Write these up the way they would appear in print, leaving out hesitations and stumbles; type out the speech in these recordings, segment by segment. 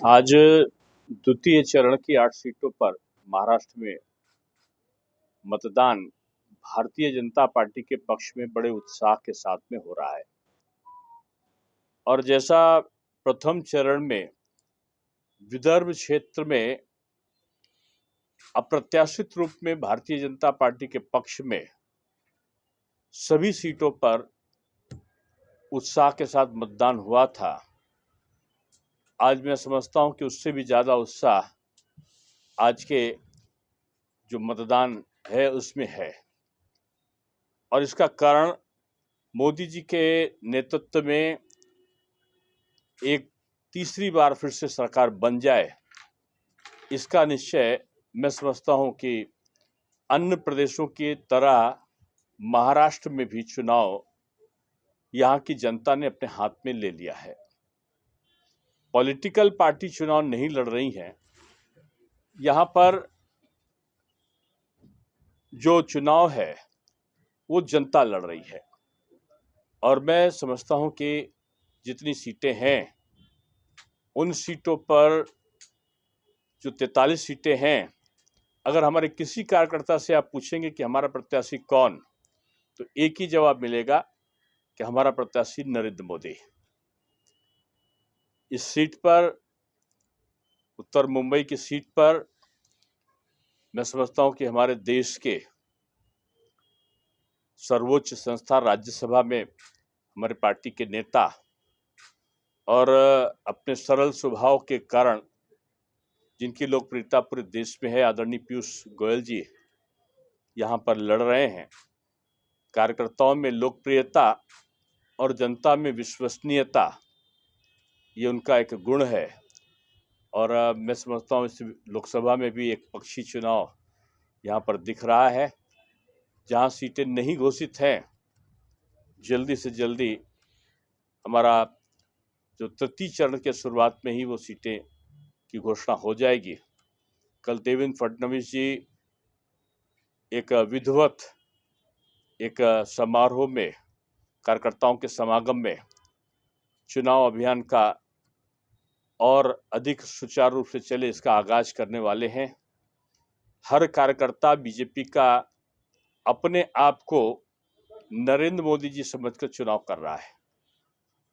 आज द्वितीय चरण की 8 सीटों पर महाराष्ट्र में मतदान भारतीय जनता पार्टी के पक्ष में बड़े उत्साह के साथ में हो रहा है। और जैसा प्रथम चरण में विदर्भ क्षेत्र में अप्रत्याशित रूप में भारतीय जनता पार्टी के पक्ष में सभी सीटों पर उत्साह के साथ मतदान हुआ था, आज मैं समझता हूं कि उससे भी ज्यादा उत्साह आज के जो मतदान है उसमें है। और इसका कारण मोदी जी के नेतृत्व में एक तीसरी बार फिर से सरकार बन जाए, इसका निश्चय मैं समझता हूं कि अन्य प्रदेशों की तरह महाराष्ट्र में भी चुनाव यहां की जनता ने अपने हाथ में ले लिया है। पॉलिटिकल पार्टी चुनाव नहीं लड़ रही हैं, यहां पर जो चुनाव है वो जनता लड़ रही है। और मैं समझता हूं कि जितनी सीटें हैं उन सीटों पर जो 43 सीटें हैं, अगर हमारे किसी कार्यकर्ता से आप पूछेंगे कि हमारा प्रत्याशी कौन, तो एक ही जवाब मिलेगा कि हमारा प्रत्याशी नरेंद्र मोदी। इस सीट पर, उत्तर मुंबई की सीट पर, मैं समझता हूं कि हमारे देश के सर्वोच्च संस्था राज्यसभा में हमारे पार्टी के नेता और अपने सरल स्वभाव के कारण जिनकी लोकप्रियता पूरे देश में है, आदरणीय पीयूष गोयल जी यहां पर लड़ रहे हैं। कार्यकर्ताओं में लोकप्रियता और जनता में विश्वसनीयता, ये उनका एक गुण है। और मैं समझता हूँ इस लोकसभा में भी एक पक्षी चुनाव यहाँ पर दिख रहा है। जहाँ सीटें नहीं घोषित हैं, जल्दी से जल्दी हमारा जो तृतीय चरण के शुरुआत में ही वो सीटें की घोषणा हो जाएगी। कल देवेंद्र फडणवीस जी एक विधिवत एक समारोह में, कार्यकर्ताओं के समागम में चुनाव अभियान का और अधिक सुचारू रूप से चले इसका आगाज करने वाले हैं। हर कार्यकर्ता बीजेपी का अपने आप को नरेंद्र मोदी जी समझकर चुनाव कर रहा है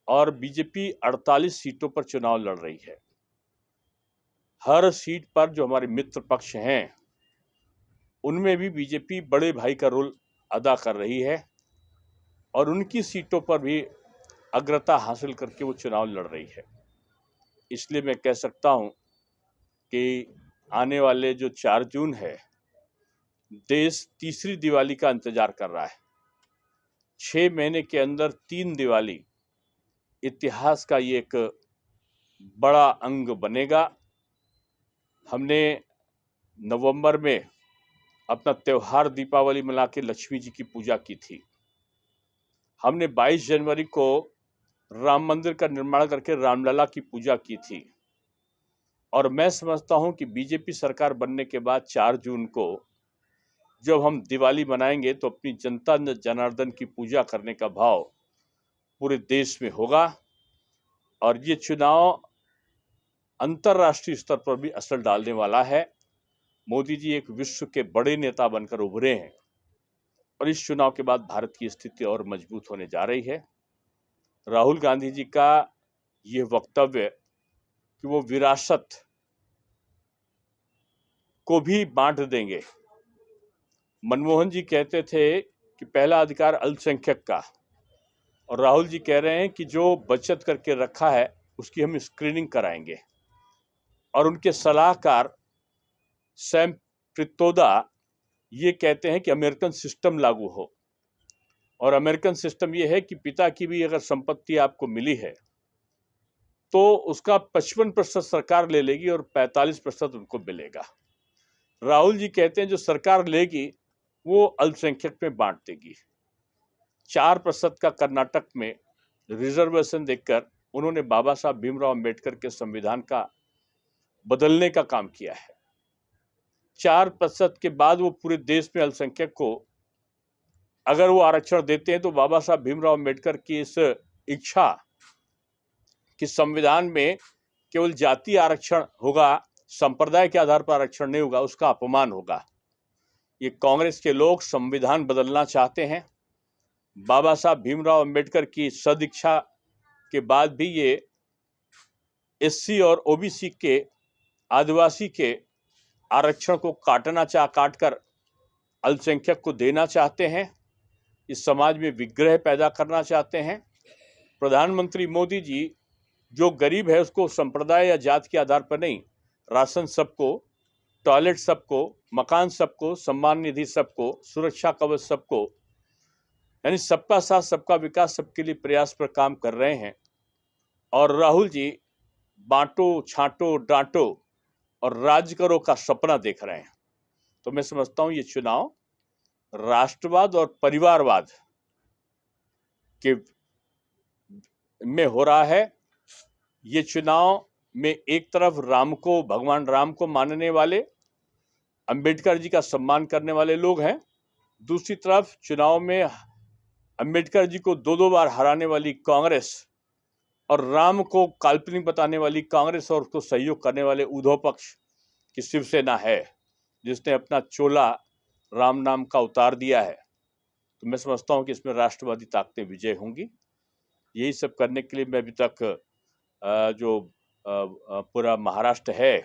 और बीजेपी 48 सीटों पर चुनाव लड़ रही है। हर सीट पर जो हमारे मित्र पक्ष हैं उनमें भी बीजेपी बड़े भाई का रोल अदा कर रही है और उनकी सीटों पर भी अग्रता हासिल करके वो चुनाव लड़ रही है। इसलिए मैं कह सकता हूं कि आने वाले जो 4 जून है, देश तीसरी दिवाली का इंतजार कर रहा है। 6 महीने के अंदर 3 दिवाली, इतिहास का ये एक बड़ा अंग बनेगा। हमने नवंबर में अपना त्योहार दीपावली मना के लक्ष्मी जी की पूजा की थी। हमने 22 जनवरी को राम मंदिर का निर्माण करके रामलला की पूजा की थी। और मैं समझता हूं कि बीजेपी सरकार बनने के बाद 4 जून को जब हम दिवाली मनाएंगे तो अपनी जनता जनार्दन की पूजा करने का भाव पूरे देश में होगा। और ये चुनाव अंतर्राष्ट्रीय स्तर पर भी असर डालने वाला है। मोदी जी एक विश्व के बड़े नेता बनकर उभरे हैं और इस चुनाव के बाद भारत की स्थिति और मजबूत होने जा रही है। राहुल गांधी जी का यह वक्तव्य कि वो विरासत को भी बांट देंगे। मनमोहन जी कहते थे कि पहला अधिकार अल्पसंख्यक का, और राहुल जी कह रहे हैं कि जो बचत करके रखा है उसकी हम स्क्रीनिंग कराएंगे। और उनके सलाहकार सैम पित्रोदा ये कहते हैं कि अमेरिकन सिस्टम लागू हो। और अमेरिकन सिस्टम ये है कि पिता की भी अगर संपत्ति आपको मिली है तो उसका 55% सरकार ले लेगी और 45% उनको मिलेगा। राहुल जी कहते हैं जो सरकार लेगी वो अल्पसंख्यक में बांट देगी। 4% का कर्नाटक में रिजर्वेशन देकर उन्होंने बाबा साहब भीमराव अंबेडकर के संविधान का बदलने का काम किया है। 4% के बाद वो पूरे देश में अल्पसंख्यक को अगर वो आरक्षण देते हैं तो बाबा साहब भीमराव अंबेडकर की इस इच्छा कि संविधान में केवल जाति आरक्षण होगा, संप्रदाय के आधार पर आरक्षण नहीं होगा, उसका अपमान होगा। ये कांग्रेस के लोग संविधान बदलना चाहते हैं। बाबा साहब भीमराव अंबेडकर की सदिच्छा के बाद भी ये एससी और ओबीसी के, आदिवासी के आरक्षण को काटकर अल्पसंख्यक को देना चाहते हैं। इस समाज में विग्रह पैदा करना चाहते हैं। प्रधानमंत्री मोदी जी जो गरीब है उसको संप्रदाय या जाति के आधार पर नहीं, राशन सबको, टॉयलेट सबको, मकान सबको, सम्मान निधि सबको, सुरक्षा कवच सबको, यानी सबका साथ सबका विकास, सबके लिए प्रयास पर काम कर रहे हैं। और राहुल जी बांटो, छांटो, डांटो और राज करो का सपना देख रहे हैं। तो मैं समझता हूं ये चुनाव राष्ट्रवाद और परिवारवाद के में हो रहा है। ये चुनाव में एक तरफ राम को, भगवान राम को मानने वाले, अंबेडकर जी का सम्मान करने वाले लोग हैं, दूसरी तरफ चुनाव में अंबेडकर जी को दो बार हराने वाली कांग्रेस और राम को काल्पनिक बताने वाली कांग्रेस और उसको सहयोग करने वाले उद्धव पक्ष की शिवसेना है, जिसने अपना चोला राम नाम का उतार दिया है। तो मैं समझता हूं कि इसमें राष्ट्रवादी ताकतें विजय होंगी। यही सब करने के लिए मैं अभी तक जो पूरा महाराष्ट्र है,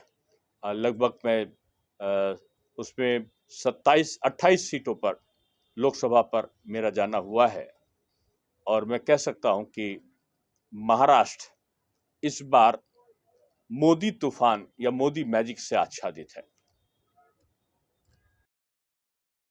लगभग मैं उसमें 27-28 सीटों पर, लोकसभा पर मेरा जाना हुआ है और मैं कह सकता हूं कि महाराष्ट्र इस बार मोदी तूफान या मोदी मैजिक से आच्छादित है।